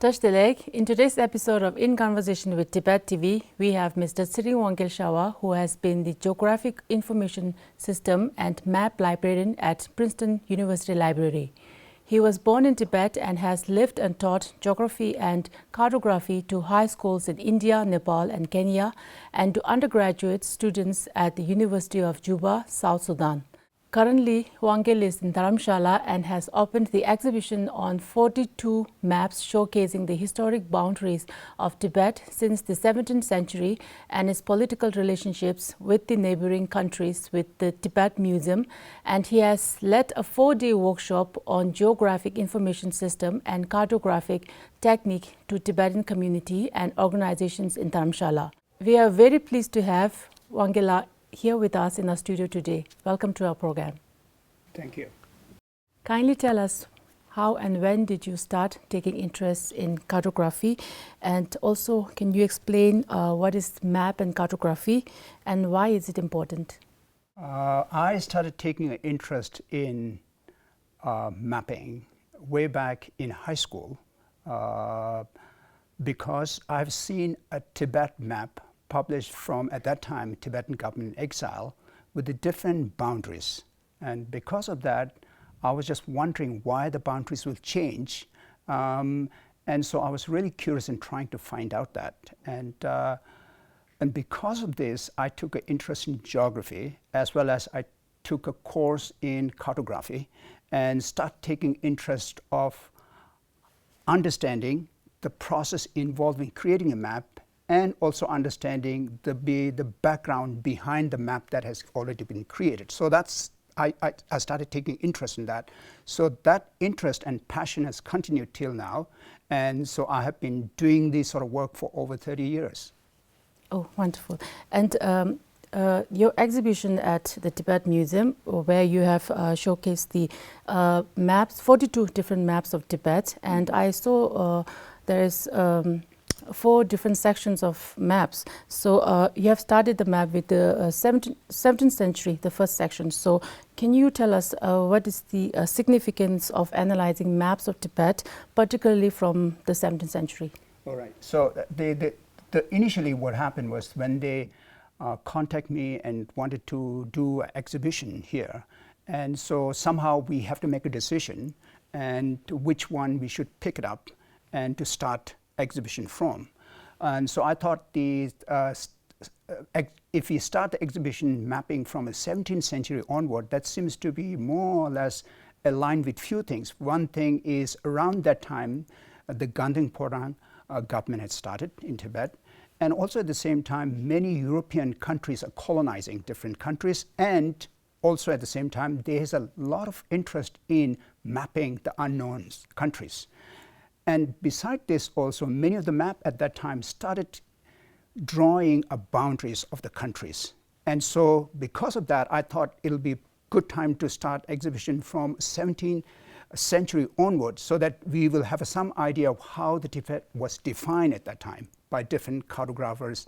Touch the leg. In today's episode of In Conversation with Tibettv, we have Mr. Tsering Wangyal Shawa, who has been the Geographic Information System and Map Librarian at Princeton University Library. He was born in Tibet and has lived and taught geography and cartography to high schools in India, Nepal and Kenya, and to undergraduate students at the University of Juba, South Sudan. Currently, Wangyal is in Dharamshala and has opened the exhibition on 42 maps showcasing the historic boundaries of Tibet since the 17th century and its political relationships with the neighboring countries with the Tibet Museum. And he has led a 4-day workshop on Geographic Information System and cartographic technique to Tibetan community and organizations in Dharamshala. We are very pleased to have Wangyal here with us in our studio today. Welcome to our program. Thank you. Kindly tell us how and when did you start taking interest in cartography, and also can you explain what is map and cartography and why is it important? I started taking an interest in mapping way back in high school because I've seen a Tibet map published from, at that time, Tibetan government in exile with the different boundaries. And because of that, I was just wondering why the boundaries will change. And so I was really curious in trying to find out that. And because of this, I took an interest in geography, as well as I took a course in cartography and started taking interest of understanding the process involved in creating a map and also understanding the background behind the map that has already been created. So that's, I started taking interest in that. So that interest and passion has continued till now. And so I have been doing this sort of work for over 30 years. Oh, wonderful. And your exhibition at the Tibet Museum, where you have showcased the maps, 42 different maps of Tibet. And I saw there is 4 different sections of maps. So you have started the map with the 17th century, the first section. So can you tell us what is the significance of analyzing maps of Tibet, particularly from the 17th century? All right. So initially what happened was when they contacted me and wanted to do an exhibition here. And so somehow we have to make a decision and which one we should pick it up and to start exhibition from. And so I thought if we start the exhibition mapping from the 17th century onward, that seems to be more or less aligned with few things. One thing is around that time, the Gandhi Phoran government had started in Tibet. And also at the same time, many European countries are colonizing different countries. And also at the same time, there's a lot of interest in mapping the unknown countries. And beside this also, many of the maps at that time started drawing boundaries of the countries. And so because of that, I thought it'll be a good time to start exhibition from 17th century onwards so that we will have some idea of how the Tibet was defined at that time by different cartographers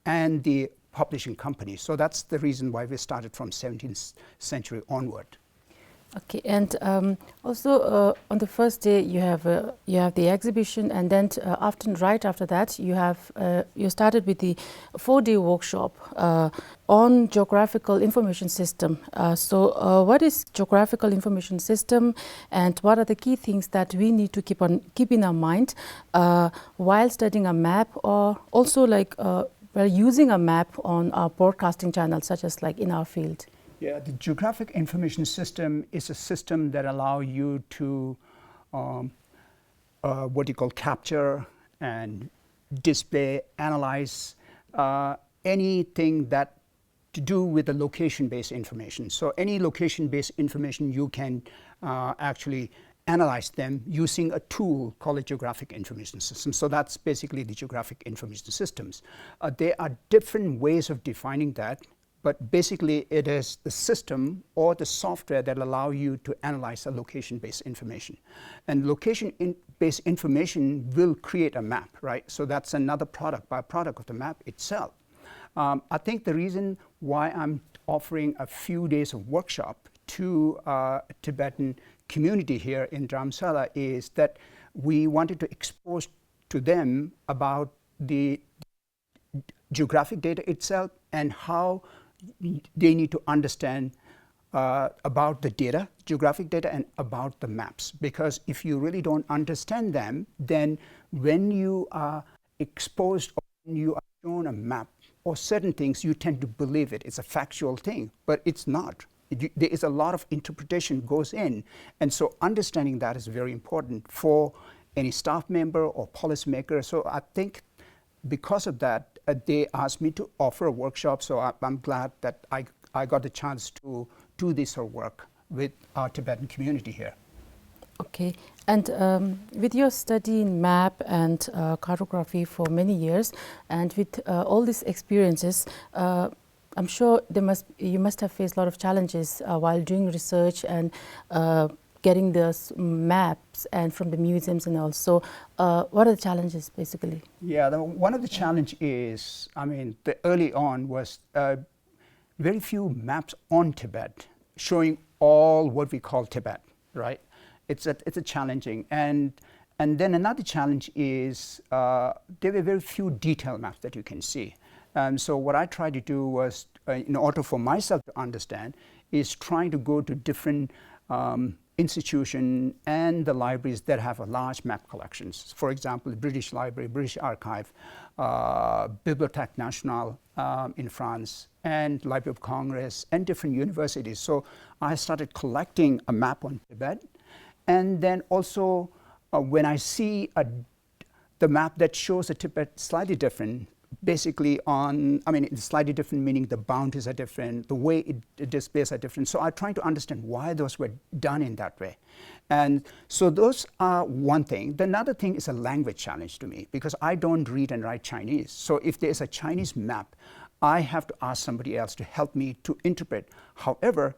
and the publishing companies. So that's the reason why we started from 17th century onward. Okay, and also on the first day you have the exhibition, and then right after that you started with the 4-day workshop on Geographical Information System. So what is Geographical Information System, and what are the key things that we need to keep in our mind while studying a map, or also like using a map on our broadcasting channels, such as like in our field? Yeah, the Geographic Information System is a system that allows you to what you call capture and display, analyze anything that to do with the location-based information. So any location-based information, you can actually analyze them using a tool called a Geographic Information System. So that's basically the Geographic Information Systems. There are different ways of defining that. But basically, it is the system or the software that allow you to analyze the location-based information. And location-based information will create a map, right? So that's another byproduct of the map itself. I think the reason why I'm offering a few days of workshop to Tibetan community here in Dharamshala is that we wanted to expose to them about the geographic data itself and how they need to understand about the data, geographic data, and about the maps. Because if you really don't understand them, then when you are exposed or when you are shown a map or certain things, you tend to believe it. It's a factual thing, but it's not. There is a lot of interpretation goes in. And so understanding that is very important for any staff member or policymaker. So I think because of that, they asked me to offer a workshop. So I'm glad that I got the chance to do this work with our Tibetan community here. Okay, and with your study in map and cartography for many years, and with all these experiences, I'm sure you must have faced a lot of challenges while doing research and getting the maps and from the museums and also. What are the challenges basically? Yeah, one of the challenges is, the early on was very few maps on Tibet showing all what we call Tibet, right? It's a challenging, and then another challenge is there were very few detailed maps that you can see. So what I tried to do was, in order for myself to understand, is trying to go to different institutions and the libraries that have a large map collections. For example, the British Library, British Archive, Bibliothèque Nationale in France, and Library of Congress, and different universities. So I started collecting a map on Tibet. And then also, when I see the map that shows a Tibet slightly different, basically it's slightly different, meaning the boundaries are different, the way it displays are different. So I'm trying to understand why those were done in that way. And so those are one thing. The another thing is a language challenge to me, because I don't read and write Chinese. So if there's a Chinese map, I have to ask somebody else to help me to interpret. However,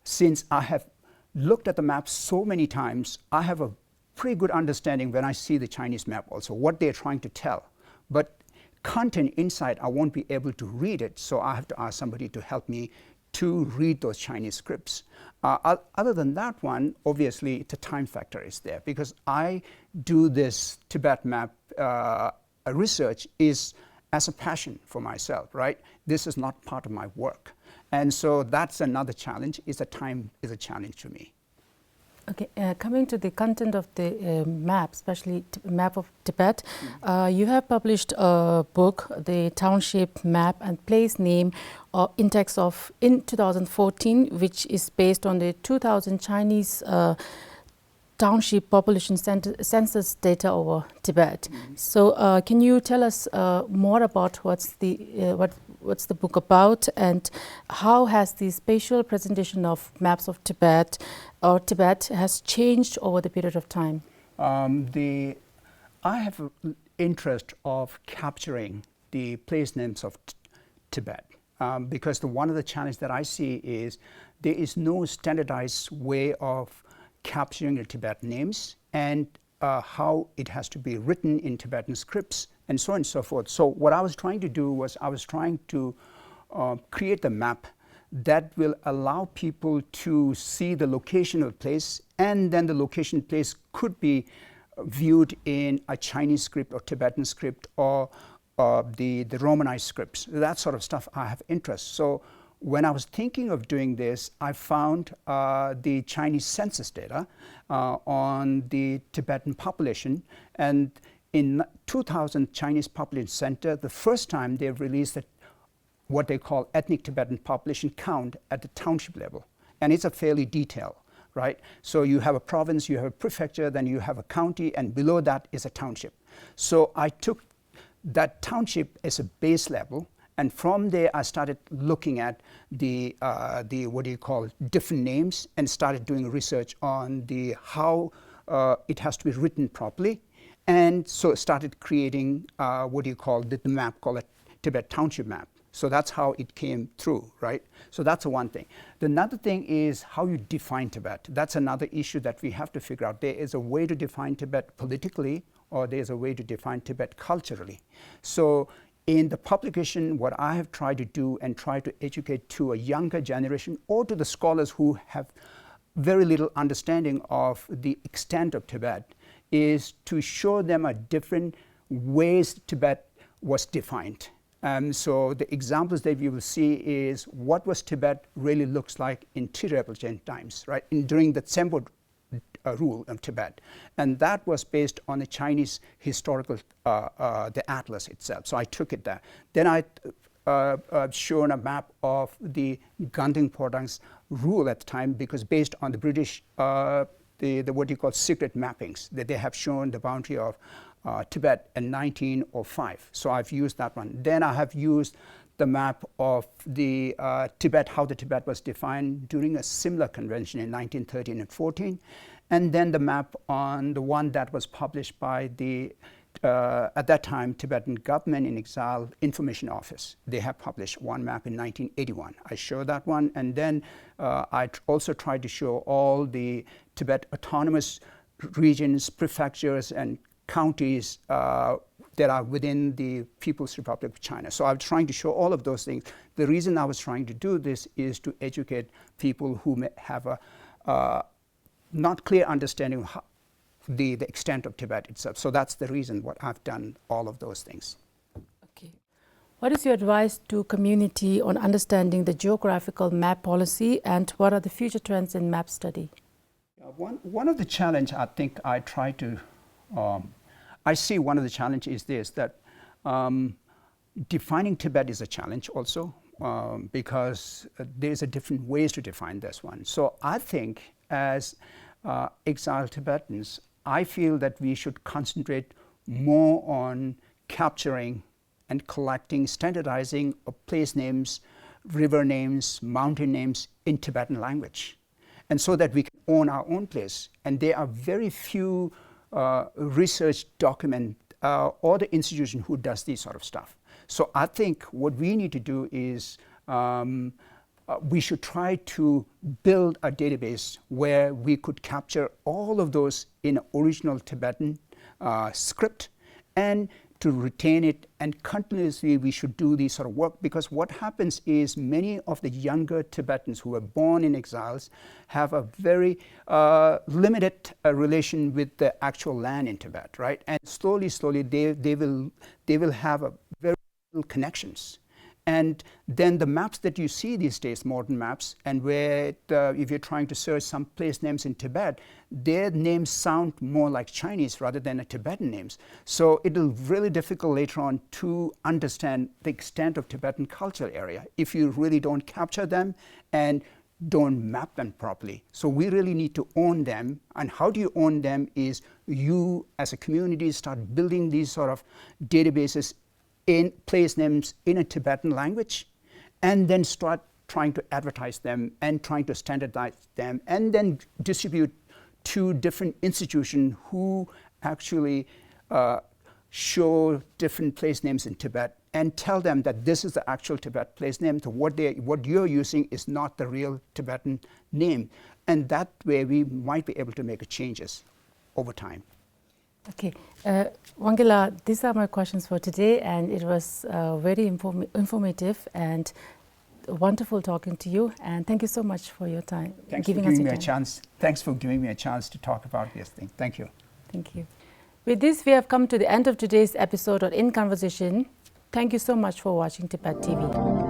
since I have looked at the map so many times, I have a pretty good understanding when I see the Chinese map also, what they're trying to tell. But content inside, I won't be able to read it, so I have to ask somebody to help me to read those Chinese scripts. Other than that one, obviously, the time factor is there, because I do this Tibet map research is as a passion for myself, right? This is not part of my work. And so that's another challenge, is the time is a challenge to me. Okay, coming to the content of the map, especially map of Tibet, you have published a book, the Township Map and Place Name Index in 2014, which is based on the 2000 Chinese township population census data over Tibet. So can you tell us more about what's the book about, and how has the spatial presentation of maps of Tibet or Tibet has changed over the period of time? I have an interest of capturing the place names of Tibet, because one of the challenges that I see is there is no standardized way of capturing the Tibetan names and how it has to be written in Tibetan scripts and so on and so forth. So what I was trying to do was I was trying to create a map that will allow people to see the location of the place, and then the location place could be viewed in a Chinese script or Tibetan script or the Romanized scripts. That sort of stuff I have interest. So when I was thinking of doing this, I found the Chinese census data on the Tibetan population. And in 2000 Chinese Population Center, the first time they've released what they call ethnic Tibetan population count at the township level. And it's a fairly detailed, right? So you have a province, you have a prefecture, then you have a county, and below that is a township. So I took that township as a base level, and from there I started looking at the different names, and started doing research on how it has to be written properly. And so started creating the map called a Tibet Township Map. So that's how it came through, right? So that's one thing. The another thing is how you define Tibet. That's another issue that we have to figure out. There is a way to define Tibet politically, or there's a way to define Tibet culturally. So in the publication, what I have tried to do and try to educate to a younger generation, or to the scholars who have very little understanding of the extent of Tibet, is to show them a different ways Tibet was defined. So the examples that you will see is what was Tibet really looks like in Tibetan times, right? During the Tsempo rule of Tibet, and that was based on the Chinese historical, the atlas itself. So I took it there. Then I shown a map of the Ganding Podang's rule at the time, because based on the British, the what you call secret mappings, that they have shown the boundary of Tibet in 1905. So I've used that one. Then I have used the map of the Tibet, how the Tibet was defined during a similar convention in 1913 and 14. And then the map on the one that was published by the, at that time, Tibetan Government in Exile Information Office. They have published one map in 1981. I show that one. And then I also tried to show all the Tibet autonomous regions, prefectures, and counties that are within the People's Republic of China. So I'm trying to show all of those things. The reason I was trying to do this is to educate people who may have a not clear understanding of the extent of Tibet itself. So that's the reason what I've done all of those things. Okay. What is your advice to community on understanding the geographical map policy, and what are the future trends in map study? One of the challenge I think I try to I see one of the challenges is this, that defining Tibet is a challenge also, because there's a different ways to define this one. So I think as exiled Tibetans, I feel that we should concentrate more on capturing and collecting, standardizing of place names, river names, mountain names in Tibetan language. And so that we can own our own place. And there are very few research document or the institution who does this sort of stuff. So I think what we need to do is we should try to build a database where we could capture all of those in original Tibetan script, and to retain it, and continuously we should do this sort of work, because what happens is many of the younger Tibetans who were born in exiles have a very limited relation with the actual land in Tibet, right? And slowly they will have a very little connections. And then the maps that you see these days, modern maps, and where if you're trying to search some place names in Tibet, their names sound more like Chinese rather than a Tibetan names. So it'll be really difficult later on to understand the extent of Tibetan cultural area if you really don't capture them and don't map them properly. So we really need to own them. And how do you own them is you as a community start building these sort of databases in place names in a Tibetan language, and then start trying to advertise them and trying to standardize them, and then distribute to different institutions who actually show different place names in Tibet, and tell them that this is the actual Tibet place name. So what you're using is not the real Tibetan name. And that way we might be able to make changes over time. Okay, Wangyal, these are my questions for today, and it was very informative and wonderful talking to you. And thank you so much for your time. Thanks for giving me a chance. Thanks for giving me a chance to talk about this thing. Thank you. Thank you. With this, we have come to the end of today's episode of InConversation. Thank you so much for watching Tibettv.